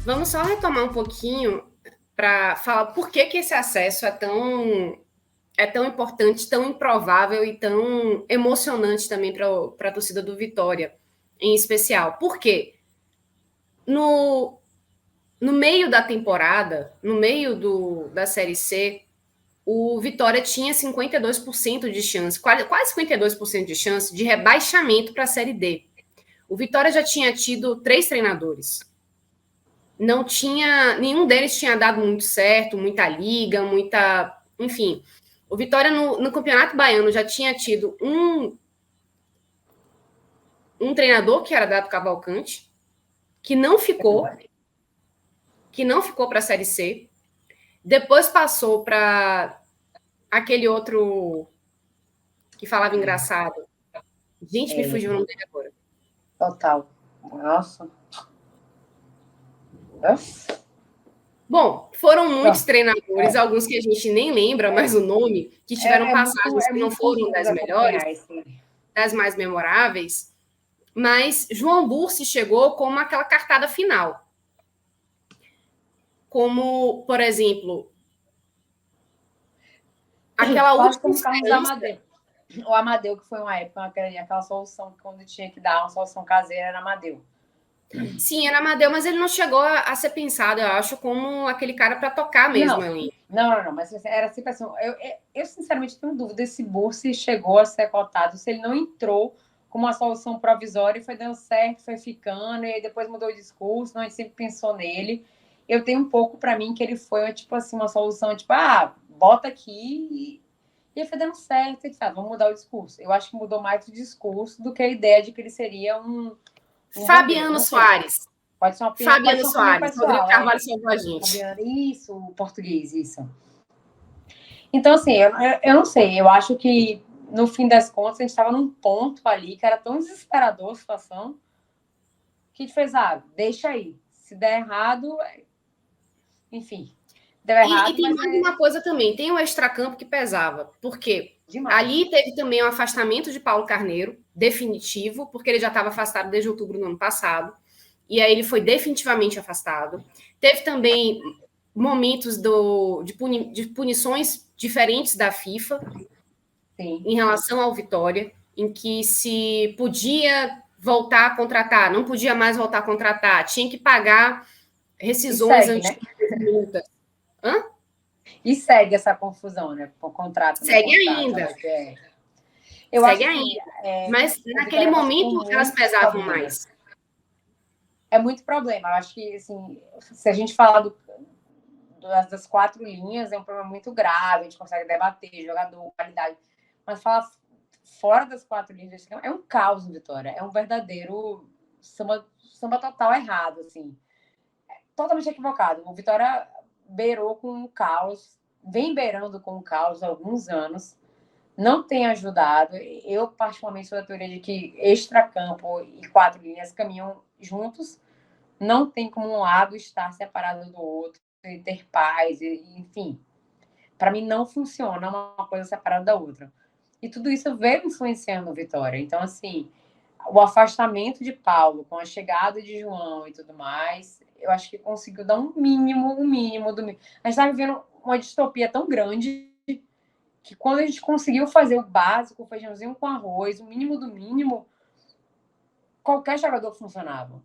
Vamos só retomar um pouquinho para falar por que, que esse acesso é tão importante, tão improvável e tão emocionante também para a torcida do Vitória, em especial. Por quê? No, no meio da temporada, no meio da Série C, o Vitória tinha 52% de chance, quase 52% de chance de rebaixamento para a Série D. O Vitória já tinha tido 3 treinadores. Não tinha, nenhum deles tinha dado muito certo, muita liga, muita, enfim. O Vitória no Campeonato Baiano já tinha tido um treinador que era Dado Cavalcante, que não ficou, para a Série C. Depois passou para aquele outro que falava engraçado. Gente, me fugiu o nome dele agora. Total. Nossa. Nossa. Bom, foram muitos treinadores, alguns que a gente nem lembra mais o nome, que tiveram passagens que não foram das melhores, das mais memoráveis, mas João Bursi chegou como aquela cartada final. Como, por exemplo, aquela quase última como o Carlos esperança. Amadeu. O Amadeu, que foi uma época, aquela solução, quando tinha que dar uma solução caseira, era Amadeu. Sim, era Amadeu, mas ele não chegou a ser pensado, eu acho, como aquele cara para tocar mesmo ali. Não, mas era sempre assim. Eu sinceramente tenho dúvida se Bursi chegou a ser cotado, se ele não entrou como uma solução provisória e foi dando certo, foi ficando, e aí depois mudou o discurso, não, a gente sempre pensou nele. Eu tenho um pouco para mim que ele foi, tipo assim, uma solução, tipo, bota aqui e aí foi dando certo, e vamos mudar o discurso. Eu acho que mudou mais o discurso do que a ideia de que ele seria um Fabiano Soares. Pode ser uma opinião Soares, pessoal. Rodrigo Carvalho salvou a gente. Isso, o português, isso. Então, assim, eu não sei. Eu acho que, no fim das contas, a gente estava num ponto ali que era tão desesperador a situação que a gente fez, deixa aí. Se der errado, enfim. Deu errado, e tem mais uma coisa também, tem o extracampo que pesava, porque ali teve também o afastamento de Paulo Carneiro, definitivo, porque ele já estava afastado desde outubro do ano passado, e aí ele foi definitivamente afastado. Teve também momentos de punições diferentes da FIFA. Sim. Em relação ao Vitória, em que se podia voltar a contratar, não podia mais voltar a contratar, tinha que pagar rescisões antigas, né? Multas. Hã? E segue essa confusão, né? Com o contrato. Segue ainda. Eu segue acho assim, ainda. Mas naquele momento elas pesavam mais. É muito problema. Eu acho que, assim, se a gente falar das 4 linhas, é um problema muito grave, a gente consegue debater, jogador, qualidade. Mas falar fora das 4 linhas, é um caos, Vitória. É um verdadeiro samba total errado, assim. Totalmente equivocado. O Vitória beirou com o caos, vem beirando com o caos há alguns anos, não tem ajudado. Eu, particularmente, sou da teoria de que extracampo e 4 linhas caminham juntos. Não tem como um lado estar separado do outro e ter paz, enfim. Para mim, não funciona uma coisa separada da outra. E tudo isso veio influenciando o Vitória. Então, assim, o afastamento de Paulo com a chegada de João e tudo mais, eu acho que conseguiu dar um mínimo do mínimo. A gente está vivendo uma distopia tão grande que quando a gente conseguiu fazer o básico, o feijãozinho com arroz, o mínimo do mínimo, qualquer jogador funcionava.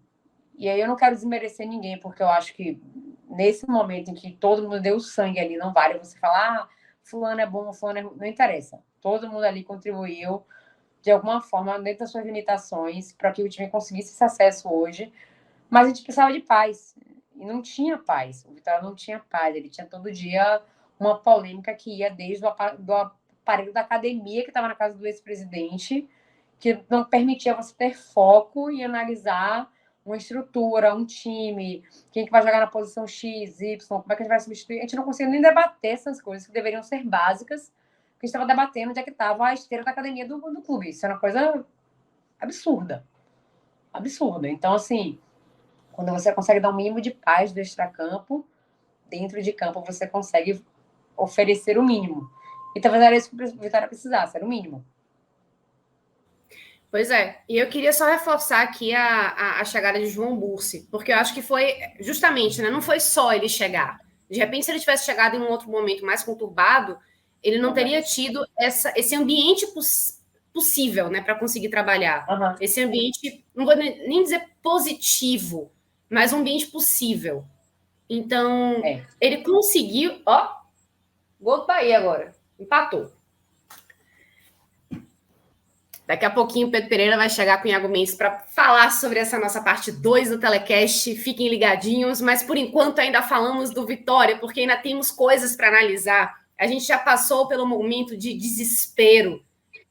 E aí eu não quero desmerecer ninguém, porque eu acho que nesse momento em que todo mundo deu sangue ali, não vale você falar, fulano é bom, fulano é ruim, não interessa. Todo mundo ali contribuiu de alguma forma, dentro das suas limitações, para que o time conseguisse esse acesso hoje. Mas a gente precisava de paz. E não tinha paz. O Vitória não tinha paz. Ele tinha todo dia uma polêmica que ia desde do aparelho da academia, que estava na casa do ex-presidente, que não permitia você ter foco e analisar uma estrutura, um time, quem que vai jogar na posição X, Y, como é que a gente vai substituir. A gente não conseguia nem debater essas coisas que deveriam ser básicas, porque a gente estava debatendo onde é que estava a esteira da academia do clube. Isso era uma coisa absurda. Absurda. Então, assim, quando você consegue dar um mínimo de paz do extracampo, dentro de campo você consegue oferecer o mínimo. E talvez era isso que o Vitória precisasse, era o mínimo. Pois é, e eu queria só reforçar aqui a chegada de João Bursi, porque eu acho que foi justamente, né? Não foi só ele chegar. De repente, se ele tivesse chegado em um outro momento mais conturbado, ele não teria tido esse ambiente possível, né, para conseguir trabalhar. Uhum. Esse ambiente, não vou nem dizer positivo, mas um ambiente possível. Então, ele conseguiu. Ó, gol do Bahia agora. Empatou. Daqui a pouquinho o Pedro Pereira vai chegar com o Iago Mendes para falar sobre essa nossa parte 2 do Telecast. Fiquem ligadinhos, mas por enquanto ainda falamos do Vitória, porque ainda temos coisas para analisar. A gente já passou pelo momento de desespero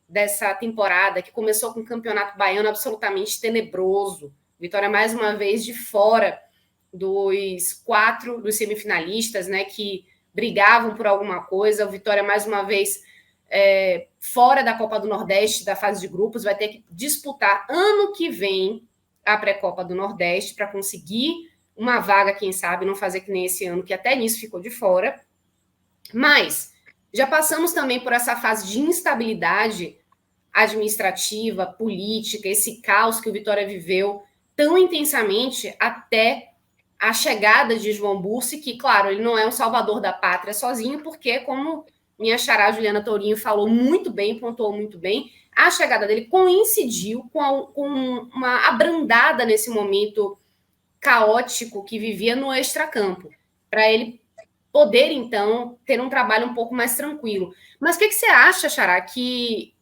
dessa temporada, que começou com o Campeonato Baiano absolutamente tenebroso. Vitória, mais uma vez, de fora dos 4 dos semifinalistas, né, que brigavam por alguma coisa. O Vitória, mais uma vez, fora da Copa do Nordeste, da fase de grupos, vai ter que disputar ano que vem a pré-Copa do Nordeste para conseguir uma vaga, quem sabe, não fazer que nem esse ano, que até nisso ficou de fora. Mas já passamos também por essa fase de instabilidade administrativa, política, esse caos que o Vitória viveu tão intensamente até a chegada de João Bursi, que, claro, ele não é um salvador da pátria sozinho, porque, como minha xará Juliana Tourinho falou muito bem, pontuou muito bem, a chegada dele coincidiu com uma abrandada nesse momento caótico que vivia no extracampo, para ele poder, então, ter um trabalho um pouco mais tranquilo. Mas o que você acha, Xará, que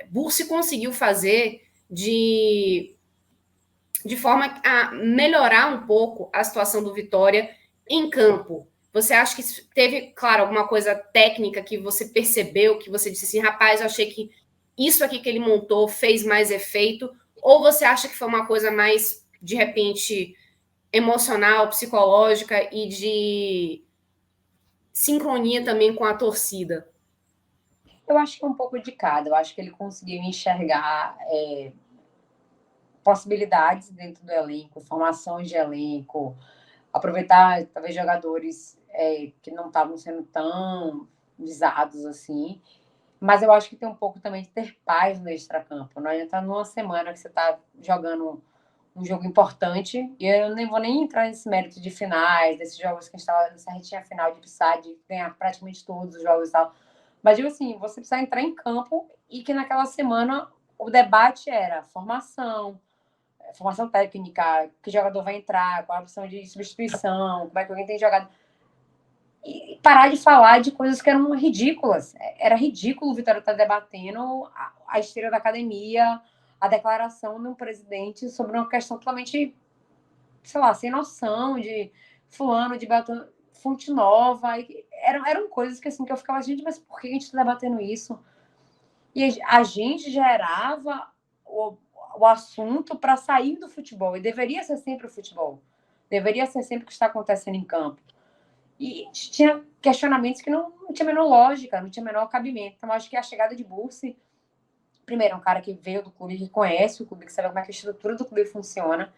Bursi conseguiu fazer de forma a melhorar um pouco a situação do Vitória em campo? Você acha que teve, claro, alguma coisa técnica que você percebeu, que você disse assim, rapaz, eu achei que isso aqui que ele montou fez mais efeito? Ou você acha que foi uma coisa mais, de repente, emocional, psicológica e de sincronia também com a torcida? Eu acho que é um pouco de cada. Eu acho que ele conseguiu enxergar possibilidades dentro do elenco, formações de elenco, aproveitar talvez jogadores que não estavam sendo tão visados assim. Mas eu acho que tem um pouco também de ter paz no extracampo. Não adianta numa semana que você está jogando um jogo importante, e eu nem vou nem entrar nesse mérito de finais, desses jogos que a gente estava nessa retinha final de precisar de ganhar praticamente todos os jogos e tal. Mas digo assim, você precisa entrar em campo e que naquela semana o debate era formação técnica, que jogador vai entrar, qual a opção de substituição, como é que alguém tem jogado. E parar de falar de coisas que eram ridículas. Era ridículo o Vitória estar debatendo a esteira da academia, a declaração de um presidente sobre uma questão totalmente, sei lá, sem noção de fulano, de Beltrano, Fonte Nova. Eram coisas que, assim, que eu ficava, gente, mas por que a gente está debatendo isso? E a gente gerava o assunto para sair do futebol. E deveria ser sempre o futebol. Deveria ser sempre o que está acontecendo em campo. E tinha questionamentos que não tinha a menor lógica, não tinha a menor cabimento. Então, acho que a chegada de Bursi, primeiro, é um cara que veio do clube, que conhece o clube, que sabe como é que a estrutura do clube funciona.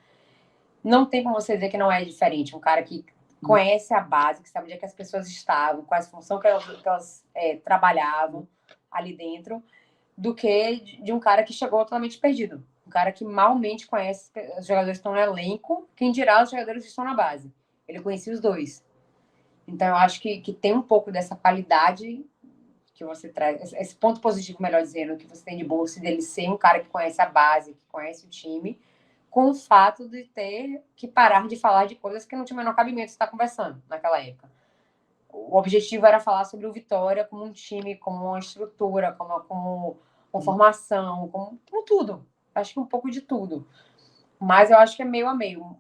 Não tem como você dizer que não é diferente. Um cara que conhece a base, que sabe onde é que as pessoas estavam, quais funções que elas trabalhavam ali dentro, do que de um cara que chegou totalmente perdido. Um cara que malmente conhece os jogadores que estão no elenco, quem dirá os jogadores que estão na base. Ele conhecia os dois. Então, eu acho que tem um pouco dessa qualidade que você traz, esse ponto positivo, melhor dizendo, que você tem de Bolsa, dele ser um cara que conhece a base, que conhece o time, com o fato de ter que parar de falar de coisas que não tinha o menor cabimento estar conversando naquela época. O objetivo era falar sobre o Vitória como um time, como uma estrutura, como formação, como tudo. Acho que um pouco de tudo. Mas eu acho que é meio a meio.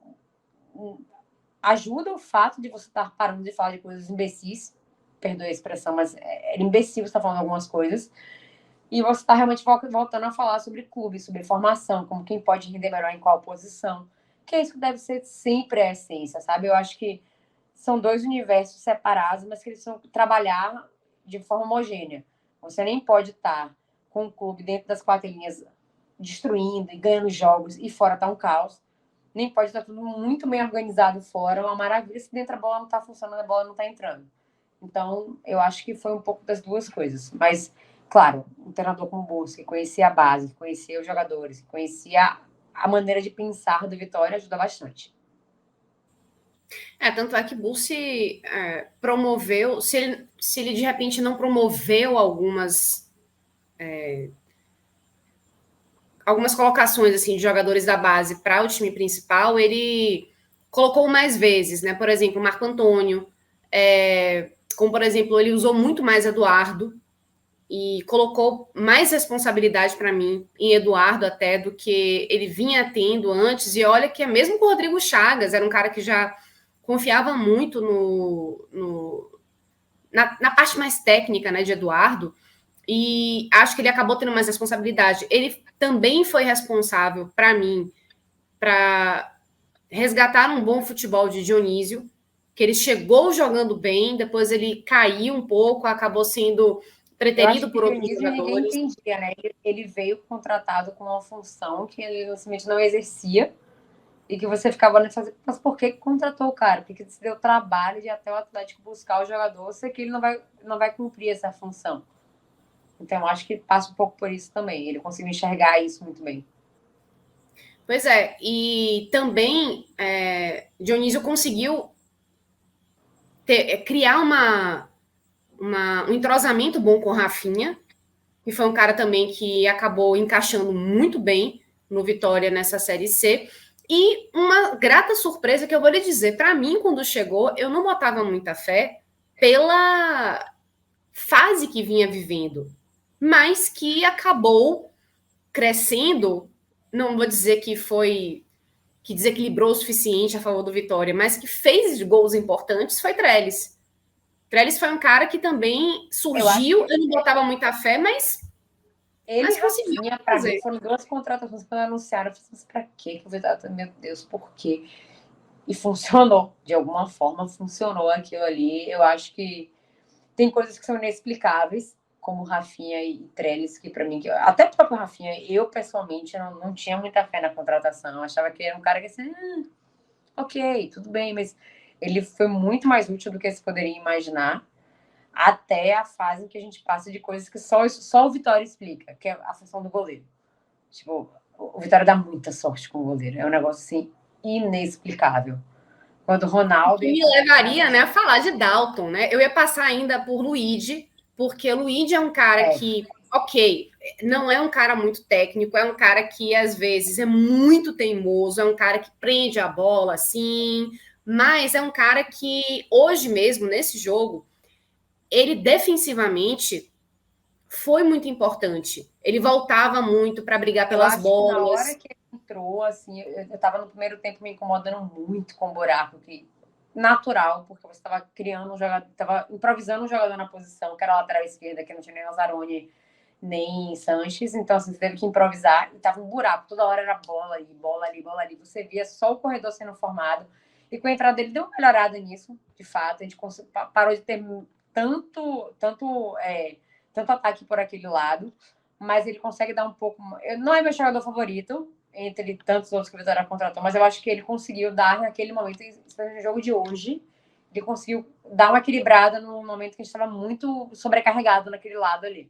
Ajuda o fato de você estar parando de falar de coisas imbecis, perdoe a expressão, mas é imbecil você estar falando algumas coisas, e você está realmente voltando a falar sobre clube, sobre formação, como quem pode render melhor em qual posição, que é isso que deve ser sempre a essência, sabe? Eu acho que são dois universos separados, mas que eles vão trabalhar de forma homogênea. Você nem pode estar com o clube dentro das 4 linhas destruindo e ganhando jogos e fora está um caos. Nem pode estar tudo muito bem organizado fora, uma maravilha, se dentro a bola não está funcionando, a bola não está entrando. Então, eu acho que foi um pouco das duas coisas. Mas claro, um treinador como o Bussi, que conhecia a base, que conhecia os jogadores, que conhecia a maneira de pensar do Vitória, ajuda bastante. Tanto é que Bussi promoveu, se ele de repente não promoveu algumas colocações assim de jogadores da base para o time principal, ele colocou mais vezes, né? Por exemplo, Marco Antônio, como por exemplo, ele usou muito mais Eduardo e colocou mais responsabilidade para mim em Eduardo até do que ele vinha tendo antes. E olha que é mesmo com o Rodrigo Chagas, era um cara que já confiava muito na parte mais técnica, né, de Eduardo, e acho que ele acabou tendo mais responsabilidade. Ele também foi responsável, para mim, para resgatar um bom futebol de Dionísio, que ele chegou jogando bem, depois ele caiu um pouco, acabou sendo preterido por outros Dionísio ninguém jogadores. entendia, né? Ele veio contratado com uma função que ele simplesmente não exercia e que você ficava olhando e fazendo, mas por que contratou o cara? Por que se deu trabalho de ir até o Atlético buscar o jogador, se que ele não vai cumprir essa função? Então, eu acho que passa um pouco por isso também. Ele conseguiu enxergar isso muito bem. Pois é, e também Dionísio conseguiu criar um entrosamento bom com o Rafinha, que foi um cara também que acabou encaixando muito bem no Vitória nessa Série C. E uma grata surpresa que eu vou lhe dizer, para mim, quando chegou, eu não botava muita fé pela fase que vinha vivendo, mas que acabou crescendo, não vou dizer que foi que desequilibrou o suficiente a favor do Vitória, mas que fez gols importantes, foi Trellis. Trellis foi um cara que também surgiu, eu não botava muita fé, ele e conseguiu Rafinha, para mim, fazer. foram duas contratações que quando anunciaram. Eu falei assim, pra quê que o Vitória... Meu Deus, por quê? E funcionou. De alguma forma, funcionou aquilo ali. Eu acho que tem coisas que são inexplicáveis, como Rafinha e Trellis, que para mim... Até o próprio Rafinha, eu, pessoalmente, não tinha muita fé na contratação. Eu achava que ele era um cara que, assim, ok, tudo bem, mas ele foi muito mais útil do que se poderia imaginar, até a fase em que a gente passa de coisas que só o Vitória explica, que é a função do goleiro. Tipo, o Vitória dá muita sorte com o goleiro. É um negócio, assim, inexplicável. Quando o Ronaldo... Que me levaria, né, a falar de Dalton, né? Eu ia passar ainda por Luigi, porque o Luigi é um cara que, ok, não é um cara muito técnico, é um cara que às vezes é muito teimoso, é um cara que prende a bola, assim, mas é um cara que hoje mesmo, nesse jogo, ele defensivamente foi muito importante. Ele voltava muito para brigar Eu pelas acho que na hora bolas. que ele entrou, assim, eu tava no primeiro tempo me incomodando muito com o buraco, que natural, porque você tava criando um jogador, tava improvisando um jogador na posição, que era a lateral esquerda, que não tinha nem Lazzaroni, nem Sanches, então assim, você teve que improvisar e tava um buraco, toda hora era bola ali, bola ali, bola ali, você via só o corredor sendo formado, e com a entrada dele deu uma melhorada nisso, de fato, a gente parou de ter tanto ataque por aquele lado, mas ele consegue dar um pouco. Não é meu jogador favorito, entre tantos outros que o Vitória contratou, mas eu acho que ele conseguiu dar naquele momento, no jogo de hoje, ele conseguiu dar uma equilibrada no momento que a gente estava muito sobrecarregado naquele lado ali.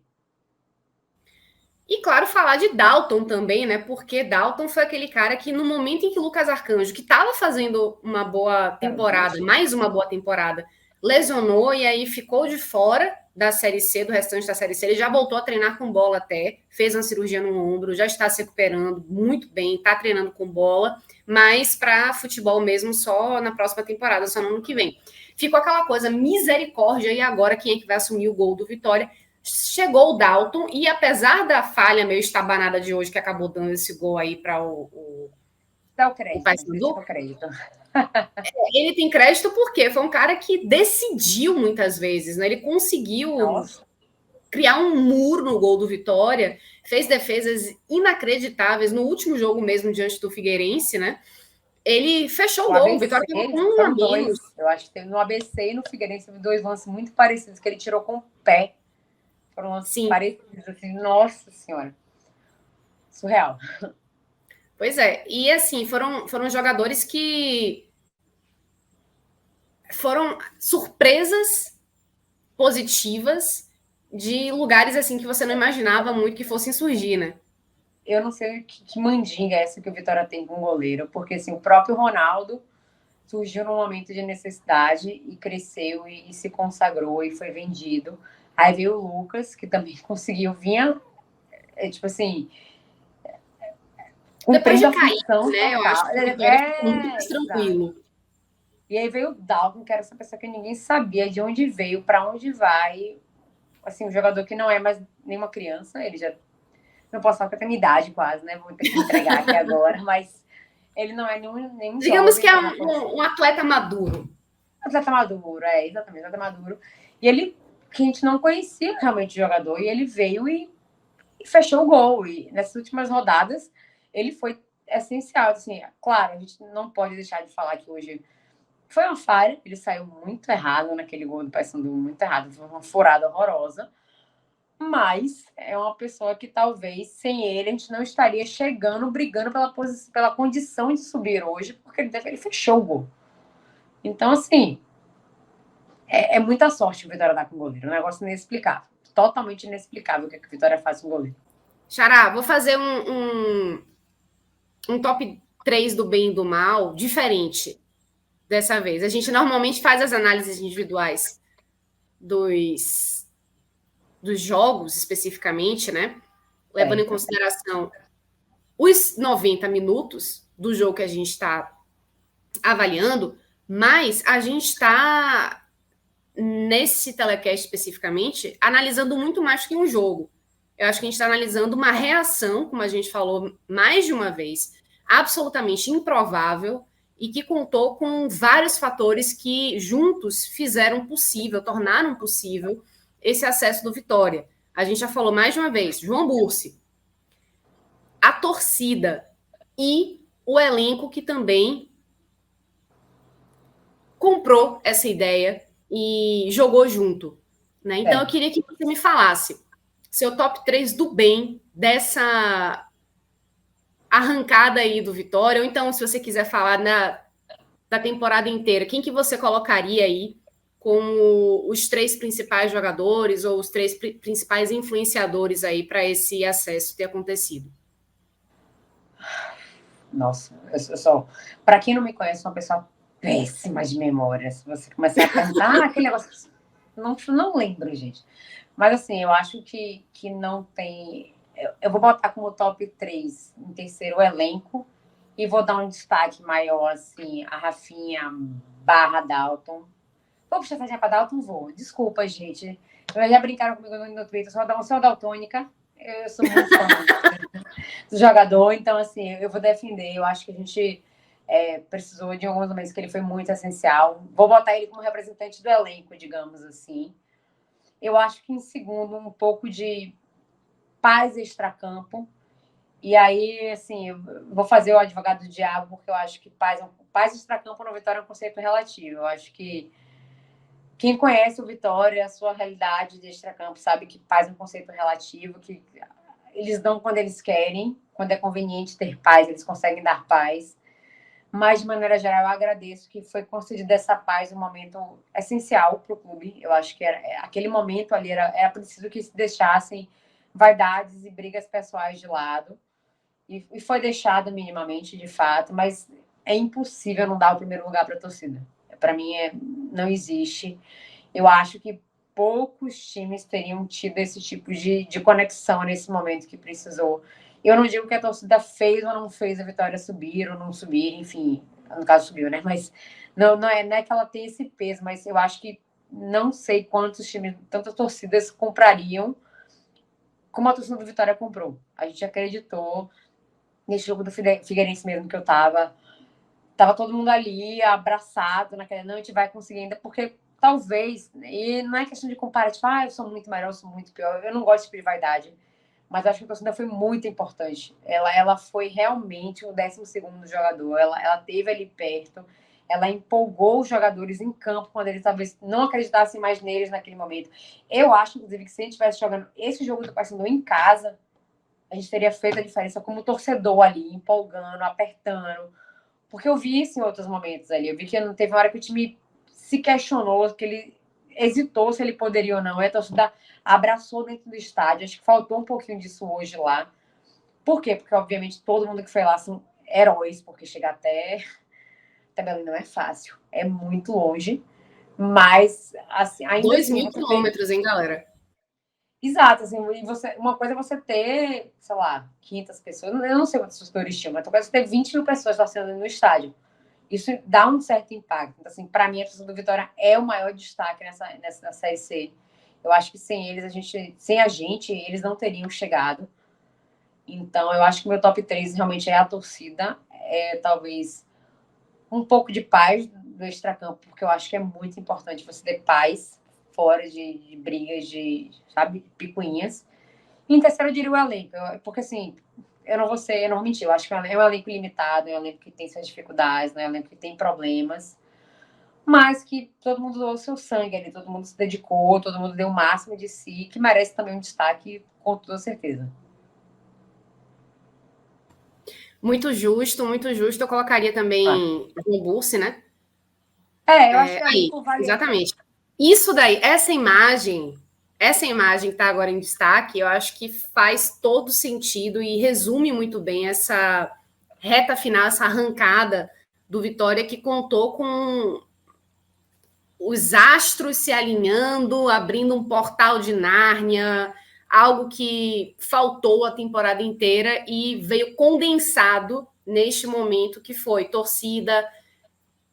E, claro, falar de Dalton também, né? Porque Dalton foi aquele cara que, no momento em que Lucas Arcanjo, que estava fazendo uma boa temporada, mais uma boa temporada, lesionou e aí ficou de fora da Série C, do restante da Série C, ele já voltou a treinar com bola até, fez uma cirurgia no ombro, já está se recuperando muito bem, está treinando com bola, mas para futebol mesmo só na próxima temporada, só no ano que vem. Ficou aquela coisa, misericórdia, e agora quem é que vai assumir o gol do Vitória? Chegou o Dalton, e apesar da falha meio estabanada de hoje, que acabou dando esse gol aí para Dá o crédito, Paysandu, o crédito. ele tem crédito porque foi um cara que decidiu muitas vezes, né? Ele conseguiu criar um muro no gol do Vitória, fez defesas inacreditáveis no último jogo mesmo diante do Figueirense, né? Ele fechou o gol, o Vitória teve um a menos. Eu acho que teve no ABC e no Figueirense dois lances muito parecidos que ele tirou com o pé. Foram lances parecidos, assim, nossa senhora. Surreal. Pois é, e assim, foram jogadores que foram surpresas positivas de lugares assim que você não imaginava muito que fossem surgir, né? Eu não sei que mandinga é essa que o Vitória tem com o goleiro, porque assim, o próprio Ronaldo surgiu num momento de necessidade e cresceu e se consagrou e foi vendido. Aí veio o Lucas, que também conseguiu, vinha, tipo assim, Depois cumprindo de a cair, função né? Eu acho total. que o Vitória ficou muito mais Exato. tranquilo. E aí veio o Dalton, que era essa pessoa que ninguém sabia de onde veio, para onde vai. Assim, um jogador que não é mais nenhuma criança, ele já. Não posso falar que tem minha idade quase, né? Vou ter que me entregar aqui agora, mas ele não é nenhum Digamos que jovem, é é uma posição. um atleta maduro. Atleta maduro, exatamente, atleta maduro. E ele, que a gente não conhecia realmente o jogador, e ele veio e fechou o gol. E nessas últimas rodadas, ele foi essencial. Assim, claro, a gente não pode deixar de falar que hoje foi uma falha, ele saiu muito errado naquele gol do Paysandu, muito errado, foi uma furada horrorosa. Mas é uma pessoa que talvez sem ele a gente não estaria chegando, brigando pela condição de subir hoje, porque ele fechou o gol. Então, assim, é muita sorte que o Vitória dá com o goleiro. É um negócio inexplicável. Totalmente inexplicável o que a Vitória faz com o goleiro. Xará, vou fazer um top 3 do bem e do mal diferente dessa vez. A gente normalmente faz as análises individuais dos, dos jogos, especificamente, né? Levando em Certo. consideração os 90 minutos do jogo que a gente está avaliando, mas a gente está, nesse telecast especificamente, analisando muito mais que um jogo. Eu acho que a gente está analisando uma reação, como a gente falou mais de uma vez, absolutamente improvável e que contou com vários fatores que juntos fizeram possível, tornaram possível esse acesso do Vitória. A gente já falou mais de uma vez, João Bursi, a torcida e o elenco que também comprou essa ideia e jogou junto. Né? Então, eu queria que você me falasse seu top 3 do bem dessa arrancada aí do Vitória, ou então, se você quiser falar da temporada inteira, quem que você colocaria aí como os 3 principais jogadores ou os 3 principais influenciadores aí para esse acesso ter acontecido? Nossa, eu sou. Para quem não me conhece, sou uma pessoa péssima de memória. Se você começar a perguntar, aquele negócio. Não lembro, gente. Mas assim, eu acho que não tem. Eu vou botar como top 3 em terceiro o elenco e vou dar um destaque maior, assim, a Rafinha barra Dalton. Vou puxar essa para Dalton? Vou. Desculpa, gente. Já brincaram comigo no Twitter, sou daltônica. Eu sou muito fã do jogador, então, assim, eu vou defender. Eu acho que a gente precisou de alguns momentos que ele foi muito essencial. Vou botar ele como representante do elenco, digamos assim. Eu acho que em segundo, um pouco de paz extracampo. E aí, assim, eu vou fazer o advogado do diabo, porque eu acho que paz extracampo no Vitória é um conceito relativo. Eu acho que quem conhece o Vitória, a sua realidade de extracampo, sabe que paz é um conceito relativo, que eles dão quando eles querem, quando é conveniente ter paz, eles conseguem dar paz. Mas, de maneira geral, eu agradeço que foi concedida essa paz, um momento essencial para o clube. Eu acho que aquele momento ali era preciso que se deixassem vaidades e brigas pessoais de lado. E foi deixado minimamente, de fato, mas é impossível não dar o primeiro lugar para a torcida. Para mim, não existe. Eu acho que poucos times teriam tido esse tipo de conexão nesse momento que precisou. Eu não digo que a torcida fez ou não fez a Vitória subir ou não subir, enfim, no caso subiu, né? Mas não é que ela tem esse peso, mas eu acho que não sei quantos times, tantas torcidas comprariam como a torcida do Vitória comprou. A gente acreditou nesse jogo do Figueirense mesmo que eu tava todo mundo ali abraçado naquela, não, a gente vai conseguir ainda, porque talvez, e não é questão de comparar, tipo, eu sou muito melhor, eu sou muito pior, eu não gosto de rivalidade, mas acho que a torcida foi muito importante. Ela foi realmente o 12º jogador, ela teve ali perto, ela empolgou os jogadores em campo quando eles talvez não acreditassem mais neles naquele momento. Eu acho, inclusive, que se a gente estivesse jogando esse jogo do Paysandu em casa, a gente teria feito a diferença como torcedor ali, empolgando, apertando, porque eu vi isso em outros momentos ali. Eu vi que não teve uma hora que o time se questionou, que ele hesitou se ele poderia ou não. A torcida abraçou dentro do estádio. Acho que faltou um pouquinho disso hoje lá. Por quê? Porque, obviamente, todo mundo que foi lá são heróis, porque chegar até Belém não é fácil. É muito longe. Mas, assim, ainda 2 assim, mil você tem... quilômetros, hein, galera? Exato, assim, e uma coisa é você ter, sei lá, 500 pessoas, eu não sei quantos torcedores tinham, mas outra coisa é você ter 20 mil pessoas torcendo no estádio. Isso dá um certo impacto. Então, assim, para mim, a torcida do Vitória é o maior destaque nessa Série C. Eu acho que sem eles, sem a gente, eles não teriam chegado. Então, eu acho que o meu top 3 realmente é a torcida, talvez um pouco de paz do extracampo, porque eu acho que é muito importante você ter paz fora de brigas, sabe, picuinhas. E em terceiro, eu diria o elenco, porque assim, eu não vou mentir, eu acho que é um elenco limitado, é um elenco que tem suas dificuldades, é um elenco que tem problemas, mas que todo mundo doou o seu sangue ali, todo mundo se dedicou, todo mundo deu o máximo de si, que merece também um destaque, com toda certeza. Muito justo, muito justo. Eu colocaria também João Bursi, né? Eu acho que ali por variação. Exatamente. Isso daí, essa imagem que está agora em destaque, eu acho que faz todo sentido e resume muito bem essa reta final, essa arrancada do Vitória, que contou com os astros se alinhando, abrindo um portal de Nárnia, algo que faltou a temporada inteira e veio condensado neste momento que foi torcida,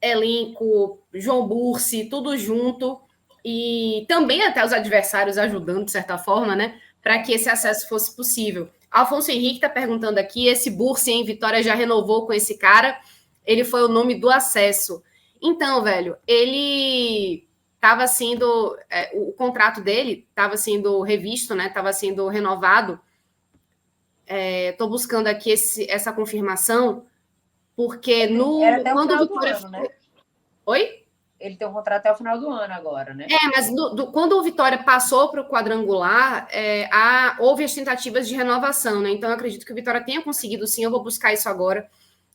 elenco, João Bursi, tudo junto, e também até os adversários ajudando, de certa forma, né, para que esse acesso fosse possível. Afonso Henrique está perguntando aqui, esse Bursi em Vitória já renovou com esse cara? Ele foi o nome do acesso. Então, velho, ele estava sendo, o contrato dele estava sendo revisto, né, estava sendo renovado. Estou buscando aqui essa confirmação, porque Era até o quando o final do Vitória... ano, né? Oi? Ele tem um contrato até o final do ano agora, né? Mas quando o Vitória passou para o quadrangular, houve as tentativas de renovação, né? Então, eu acredito que o Vitória tenha conseguido, sim, eu vou buscar isso agora,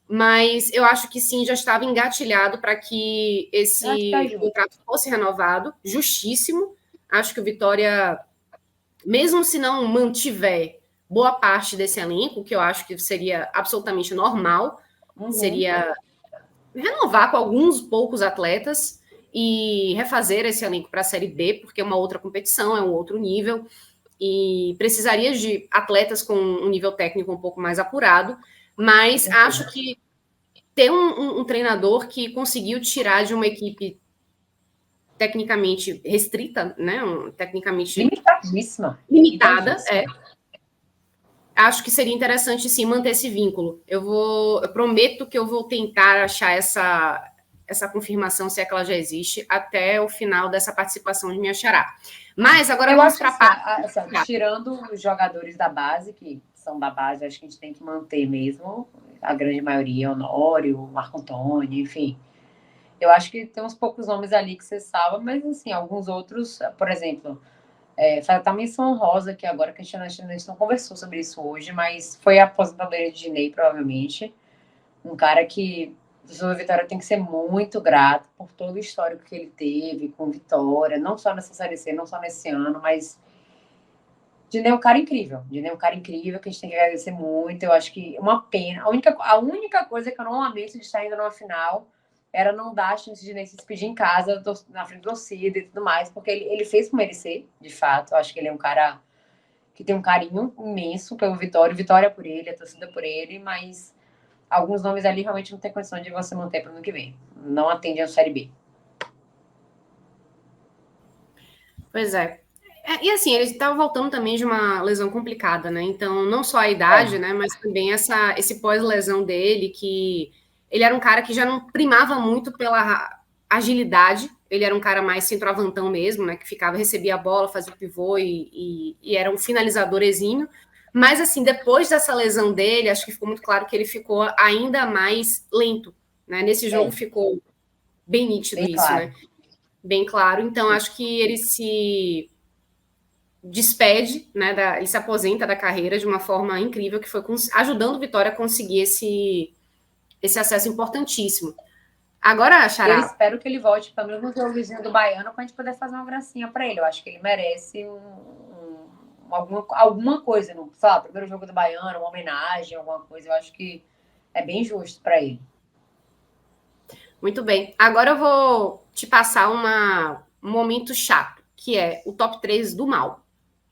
mas eu acho que sim, já estava engatilhado para que esse contrato fosse renovado, justíssimo. Acho que o Vitória, mesmo se não mantiver boa parte desse elenco, que eu acho que seria absolutamente normal, seria renovar com alguns poucos atletas e refazer esse elenco para a Série B, porque é uma outra competição, é um outro nível, e precisaria de atletas com um nível técnico um pouco mais apurado, mas acho que ter um treinador que conseguiu tirar de uma equipe tecnicamente restrita, né, tecnicamente limitada, acho que seria interessante sim manter esse vínculo. Eu prometo que eu vou tentar achar essa confirmação, se é que ela já existe, até o final dessa participação de minha xará. Mas agora vamos para a parte... Tirando os jogadores da base, que são da base, acho que a gente tem que manter mesmo, a grande maioria, Honório, Marco Antônio, enfim. Eu acho que tem uns poucos nomes ali que você salva, mas assim, alguns outros, por exemplo, a menção honrosa que agora que a gente não conversou sobre isso hoje, mas foi a aposentadoria de Dinei, provavelmente. Um cara que o Vitória tem que ser muito grato por todo o histórico que ele teve com Vitória, não só nessa Série C, não só nesse ano, mas Dinei é um cara incrível. Dinei é um cara incrível que a gente tem que agradecer muito. Eu acho que uma pena. A única coisa que eu não lamento de estar ainda numa final era não dar a chance de se despedir em casa, na frente da torcida e tudo mais, porque ele fez por merecer, de fato. Eu acho que ele é um cara que tem um carinho imenso pelo Vitória, Vitória por ele, a torcida por ele, mas alguns nomes ali realmente não tem condição de você manter para o ano que vem. Não atende a Série B. Pois é. E assim, ele estava voltando também de uma lesão complicada, né? Então, não só a idade, né? Mas também esse pós-lesão dele, que ele era um cara que já não primava muito pela agilidade, ele era um cara mais centroavantão mesmo, né? Que recebia a bola, fazia o pivô e era um finalizador exímio. Mas, assim, depois dessa lesão dele, acho que ficou muito claro que ele ficou ainda mais lento, né? Nesse jogo ficou bem nítido isso, claro. Né? Bem claro. Então, acho que ele se despede, né? Ele se aposenta da carreira de uma forma incrível, que foi ajudando o Vitória a conseguir esse acesso importantíssimo. Agora, Eu Xará, espero que ele volte pelo menos no jogozinho do Baiano pra gente poder fazer uma gracinha pra ele. Eu acho que ele merece alguma coisa, no, sei lá, primeiro jogo do Baiano, uma homenagem, alguma coisa. Eu acho que é bem justo pra ele. muito bem. Agora eu vou te passar um momento chato, que é o top 3 do mal.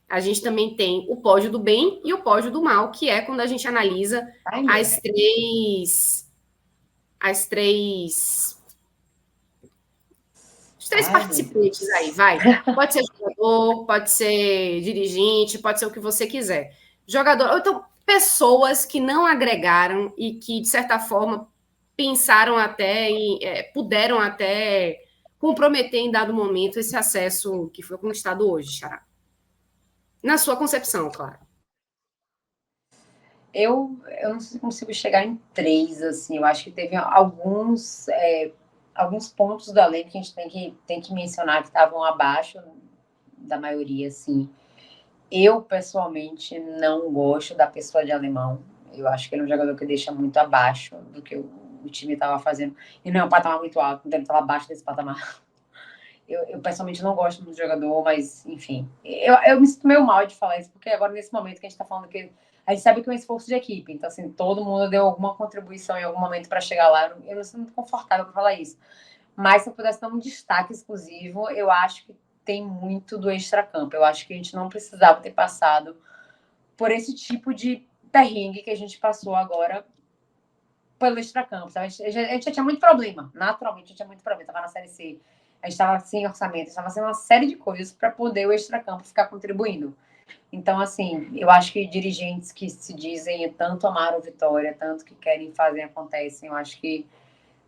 A gente também tem o pódio do bem e o pódio do mal, que é quando a gente analisa Ai, as três, as três, os três ai, meu participantes aí, Deus. vai. Pode ser jogador, pode ser dirigente, pode ser o que você quiser. Jogador, ou então pessoas que não agregaram e que, de certa forma, pensaram até e puderam até comprometer em dado momento esse acesso que foi conquistado hoje, Xará. Na sua concepção, claro. Eu não sei se consigo chegar em três, assim. Eu acho que teve alguns pontos da lei que a gente tem que mencionar que estavam abaixo da maioria, assim. Eu, pessoalmente, não gosto da pessoa de alemão. Eu acho que ele é um jogador que deixa muito abaixo do que o time estava fazendo. E não é um patamar muito alto, então ele estava abaixo desse patamar. Eu, pessoalmente não gosto muito do jogador, mas enfim. Eu me sinto meio mal de falar isso, porque agora, nesse momento que a gente está falando que a gente sabe que é um esforço de equipe, então assim, todo mundo deu alguma contribuição em algum momento para chegar lá. Eu não sinto muito confortável para falar isso. Mas se eu pudesse dar um destaque exclusivo, eu acho que tem muito do extracampo. Eu acho que a gente não precisava ter passado por esse tipo de perrengue que a gente passou agora pelo extracampo. Sabe? A gente já tinha muito problema, naturalmente, a gente tinha muito problema. Estava na Série C, a gente estava sem orçamento, estava fazendo uma série de coisas para poder o extracampo ficar contribuindo. Então, assim, eu acho que dirigentes que se dizem tanto amar o Vitória, tanto que querem fazer acontecem, eu acho que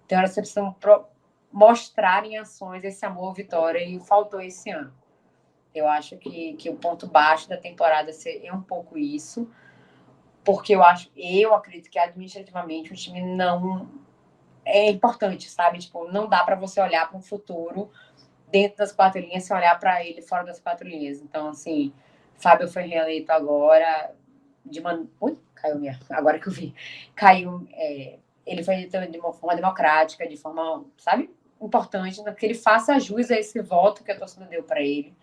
tem hora que vocês precisam mostrar em ações esse amor ao Vitória e faltou esse ano. Eu acho que o ponto baixo da temporada é um pouco isso, porque eu acredito que administrativamente o time não é importante, sabe? Tipo, não dá para você olhar para um futuro dentro das quatro linhas sem olhar para ele fora das quatro linhas. Então, assim, Fábio foi reeleito agora Ui, caiu minha. Agora que eu vi. Caiu. Ele foi eleito de uma forma democrática, de forma, sabe, importante, que ele faça jus a esse voto que a torcida deu para ele,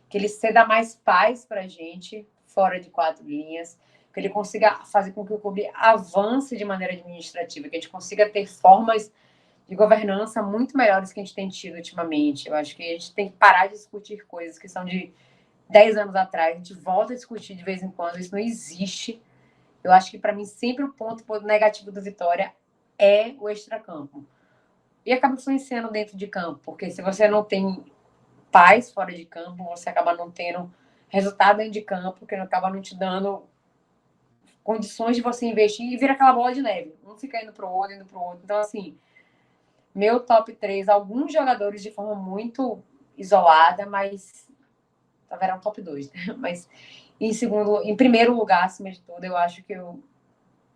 que ele ceda mais paz para a gente fora de quatro linhas, que ele consiga fazer com que o clube avance de maneira administrativa, que a gente consiga ter formas de governança muito melhores que a gente tem tido ultimamente. Eu acho que a gente tem que parar de discutir coisas que são de 10 anos atrás, a gente volta a discutir de vez em quando, isso não existe. Eu acho que, para mim, sempre o ponto negativo do Vitória é o extracampo. E acaba influenciando dentro de campo, porque se você não tem paz fora de campo, você acaba não tendo resultado dentro de campo, que acaba não te dando condições de você investir e vira aquela bola de neve. Um fica indo para o outro, indo para o outro. Então, assim, meu top 3, alguns jogadores de forma muito isolada, mas haverá um top 2, né? Mas em primeiro lugar, acima de tudo, eu acho que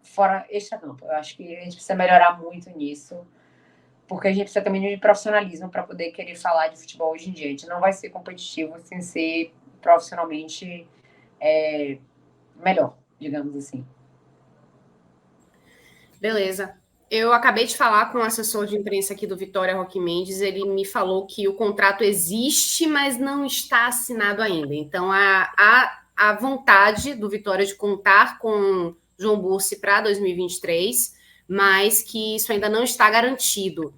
fora extra-campo, eu acho que a gente precisa melhorar muito nisso, porque a gente precisa também de profissionalismo para poder querer falar de futebol hoje em dia. A gente não vai ser competitivo sem ser profissionalmente melhor, digamos assim. Beleza. Eu acabei de falar com o assessor de imprensa aqui do Vitória, Roque Mendes. Ele me falou que o contrato existe, mas não está assinado ainda. Então, a vontade do Vitória de contar com João Bursi para 2023, mas que isso ainda não está garantido.